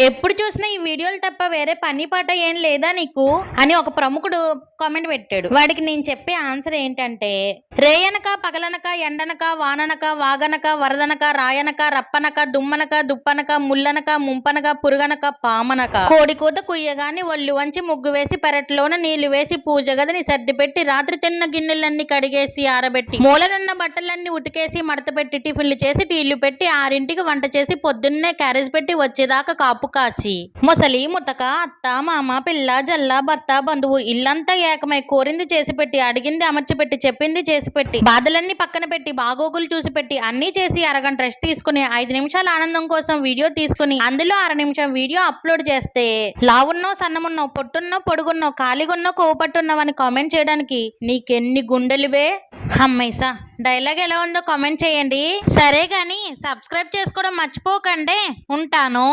ఎప్పుడు చూసినా ఈ వీడియోలు తప్ప వేరే పని పాట ఏం లేదా నీకు అని ఒక ప్రముఖుడు కామెంట్ పెట్టాడు. వాడికి నేను చెప్పే ఆన్సర్ ఏంటంటే, రేయనక పగలనక ఎండనక వాననక వాగనక వరదనక రాయనక రప్పనక దుమ్మనక దుప్పనక ముల్లనక ముంపనక పురుగనక పామనక కోడి కూత కుయ్యగాని ఒళ్ళు వంచి ముగ్గు వేసి పెరట్లోన నీళ్లు వేసి పూజ గదిని సర్ది పెట్టి రాత్రి తిన్న గిన్నెలన్నీ కడిగేసి ఆరబెట్టి మూలనున్న బట్టలన్నీ ఉతికేసి మడత పెట్టి టిఫిన్లు చేసి టీళ్లు పెట్టి 6ంటికి వంట చేసి పొద్దున్నే క్యారేజ్ పెట్టి వచ్చేదాకా కాపు కాచి ముసలి ముతక అత్త మామ పిల్ల జల్ల భర్త బంధువు ఇల్లంతా ఏకమై కోరింది చేసి పెట్టి అడిగింది అమర్చి పెట్టి చెప్పింది చేసి పెట్టి బాధలన్నీ పక్కన పెట్టి బాగోగులు చూసి పెట్టి అన్ని చేసి అరగంట రెస్ట్ తీసుకుని 5 నిమిషాల ఆనందం కోసం వీడియో తీసుకుని అందులో 1/2 నిమిషం వీడియో అప్లోడ్ చేస్తే లావున్నో సన్నమున్నో పొట్టున్నో పొడుగున్నో ఖాళీగున్నో కోపట్టున్నావని కామెంట్ చేయడానికి నీకెన్ని గుండెలువే. హమ్మైసా డైలాగ్ ఎలా ఉందో కామెంట్ చేయండి. సరే గాని సబ్స్క్రైబ్ చేసుకోవడం మర్చిపోకండి. ఉంటాను.